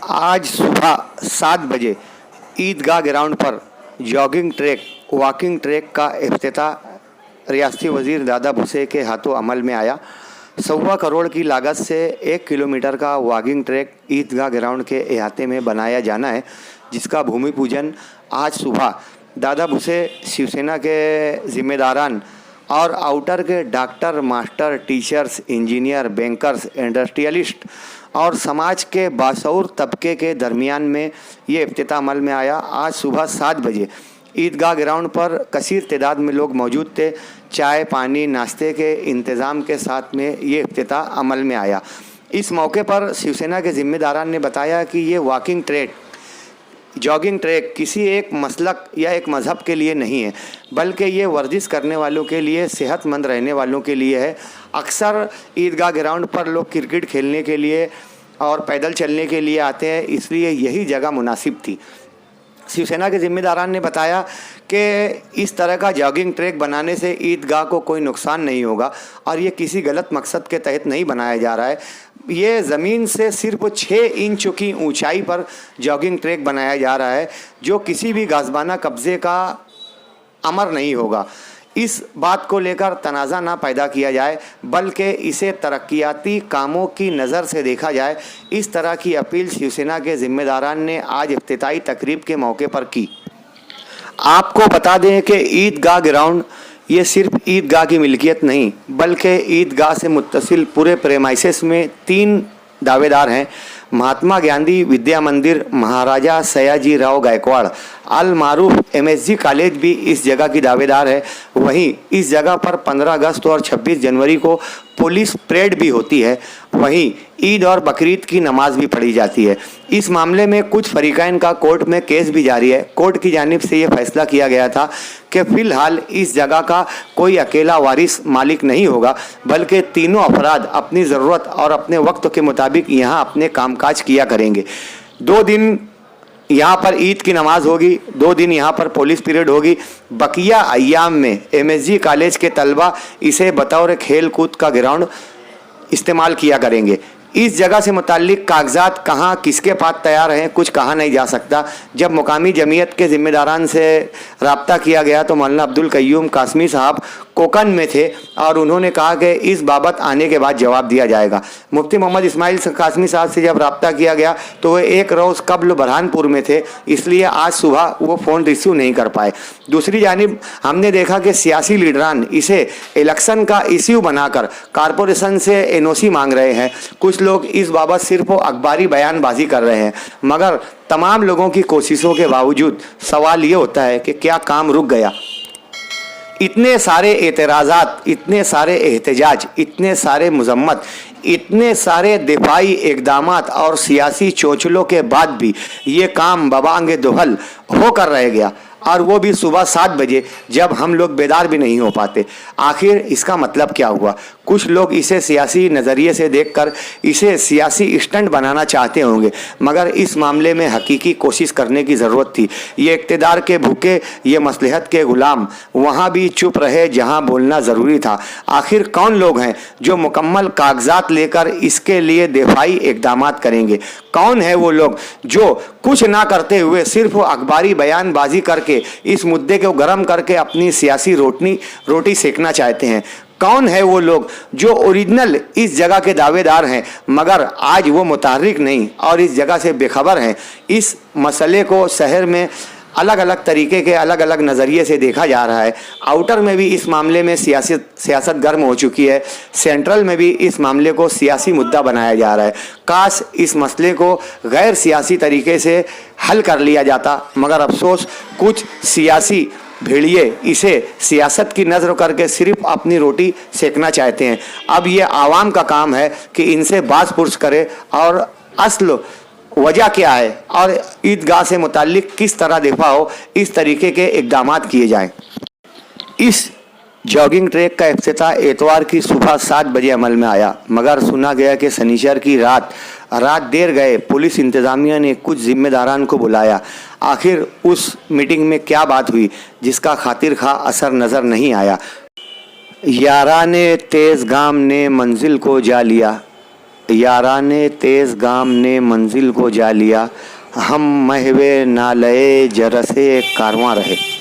आज सुबह 7 बजे ईदगाह ग्राउंड पर जॉगिंग ट्रैक वॉकिंग ट्रैक का इफ्तिताह रियासती वज़ीर दादा भुसे के हाथों अमल में आया। 1.25 करोड़ की लागत से 1 किलोमीटर का वॉकिंग ट्रैक ईदगाह ग्राउंड के अहाते में बनाया जाना है, जिसका भूमि पूजन आज सुबह दादा भुसे शिवसेना के जिम्मेदारान और आउटर के doctor, master, teachers, engineer, bankers, industrialist और समाज के बाशऊर तबके के दरमियान में ये इफ्तिताह अमल में आया। आज सुबह 7 बजे ईदगाह ग्राउंड पर कसीर तादाद में लोग मौजूद थे। चाय, पानी, नाश्ते के इंतज़ाम के साथ में ये इफ्तिताह अमल में आया। इस मौके पर शिवसेना के ज़िम्मेदारान ने बताया कि ये वॉकिंग ट्रैक, जॉगिंग ट्रैक किसी एक मसलक या एक मज़हब के लिए नहीं है, बल्कि ये वर्जिश करने वालों के लिए, सेहतमंद रहने वालों के लिए है। अक्सर ईदगाह ग्राउंड पर लोग क्रिकेट खेलने के लिए और पैदल चलने के लिए आते हैं, इसलिए यही जगह मुनासिब थी। शिवसेना के ज़िम्मेदारान ने बताया कि इस तरह का जॉगिंग ट्रैक बनाने से ईदगाह को कोई नुकसान नहीं होगा और ये किसी गलत मकसद के तहत नहीं बनाया जा रहा है। ये ज़मीन से सिर्फ 6 इंच की ऊंचाई पर जॉगिंग ट्रैक बनाया जा रहा है, जो किसी भी गाज़बाना कब्ज़े का अमर नहीं होगा। इस बात को लेकर तनाज़ा ना पैदा किया जाए, बल्कि इसे तरक्याती कामों की नज़र से देखा जाए। इस तरह की अपील शिवसेना के ज़िम्मेदारान ने आज इफ्तिताई तकरीब के मौके पर की। आपको बता दें कि ईदगाह ग्राउंड ये सिर्फ ईदगाह की मिल्कियत नहीं, बल्कि ईदगाह से मुत्तसिल पूरे प्रेमाइसेस में 3 दावेदार हैं। महात्मा गांधी विद्या मंदिर, महाराजा सयाजी राव गायकवाड़, अल मारूफ MSG कॉलेज भी इस जगह की दावेदार है। वहीं इस जगह पर 15 अगस्त और 26 जनवरी को पुलिस परेड भी होती है। वहीं ईद और बकरीद की नमाज भी पढ़ी जाती है। इस मामले में कुछ फरीक़ैन का कोर्ट में केस भी जारी है। कोर्ट की जानिब से ये फैसला किया गया था कि फ़िलहाल इस जगह का कोई अकेला वारिस मालिक नहीं होगा, बल्कि तीनों अफराद अपनी ज़रूरत और अपने वक्त के मुताबिक यहाँ अपने कामकाज किया करेंगे। 2 दिन यहाँ पर ईद की नमाज होगी, 2 दिन यहाँ पर पुलिस पीरियड होगी। बकिया अय्याम में MSG कॉलेज के तलबा इसे बतौर खेल कूद का ग्राउंड इस्तेमाल किया करेंगे। इस जगह से मुताल्लिक कागजात कहाँ किसके पास तैयार हैं, कुछ कहा नहीं जा सकता। जब मुकामी जमीयत के ज़िम्मेदारान से रब्ता किया गया तो मौलाना अब्दुल कय्यूम कासमी साहब कोकन में थे और उन्होंने कहा कि इस बाबत आने के बाद जवाब दिया जाएगा। मुफ्ती मोहम्मद इस्माइल कासमी साहब से जब रब्ता किया गया तो वो 1 रोज़ कबल बरहानपुर में थे, इसलिए आज सुबह वो फ़ोन रिसीव नहीं कर पाए। दूसरी जानिब हमने देखा कि सियासी लीडरान इसे इलेक्शन का इश्यू बनाकर कॉरपोरेशन से NOC मांग रहे हैं। कुछ लोग इस बाबत सिर्फ अखबारी बयानबाजी कर रहे हैं, मगर तमाम लोगों की कोशिशों के बावजूद सवाल ये होता है कि क्या काम रुक गया? इतने सारे एतराज़ात, इतने सारे एहतजाज, इतने सारे मजम्मत, इतने सारे दिफाई इक़दामात और सियासी चोचलों के बाद भी ये काम बबांगे दुहल होकर रह गया, और वो भी सुबह 7 बजे, जब हम लोग बेदार भी नहीं हो पाते। आखिर इसका मतलब क्या हुआ? कुछ लोग इसे सियासी नज़रिए से देखकर इसे सियासी स्टंट बनाना चाहते होंगे, मगर इस मामले में हकीकी कोशिश करने की ज़रूरत थी। ये इक़्तिदार के भूखे, ये मसलहत के ग़ुलाम वहाँ भी चुप रहे जहाँ बोलना ज़रूरी था। आखिर कौन लोग हैं जो मुकम्मल कागजात लेकर इसके लिए दिफाई इक़दामात करेंगे? कौन है वो लोग जो कुछ ना करते हुए सिर्फ अखबारी बयानबाजी करके इस मुद्दे को गर्म करके अपनी सियासी रोटी सेकना चाहते हैं? कौन है वो लोग जो ओरिजिनल इस जगह के दावेदार हैं, मगर आज वो मुतहर्रिक नहीं और इस जगह से बेखबर हैं? इस मसले को शहर में अलग अलग तरीके के अलग अलग नज़रिए से देखा जा रहा है। आउटर में भी इस मामले में सियासत गर्म हो चुकी है। सेंट्रल में भी इस मामले को सियासी मुद्दा बनाया जा रहा है। काश इस मसले को गैर सियासी तरीके से हल कर लिया जाता, मगर अफसोस कुछ सियासी भेड़िए इसे सियासत की नज़र करके सिर्फ अपनी रोटी सेकना चाहते हैं। अब ये आवाम का काम है कि इनसे बात पुरस करे और असल वजह क्या है और ईदगाह से मुताल्लिक किस तरह दिफा हो, इस तरीके के इक़दामात किए जाएं। इस जॉगिंग ट्रैक का इफ्तिताह एतवार की सुबह 7 बजे अमल में आया, मगर सुना गया कि शनिचर की रात देर गए पुलिस इंतज़ामिया ने कुछ ज़िम्मेदारान को बुलाया। आखिर उस मीटिंग में क्या बात हुई जिसका खातिर खा असर नज़र नहीं आया। याराने तेज़ गाम ने मंजिल को जा लिया, یاران تیز گام نے منزل کو جا لیا، ہم محو نالے جرس کارواں رہے۔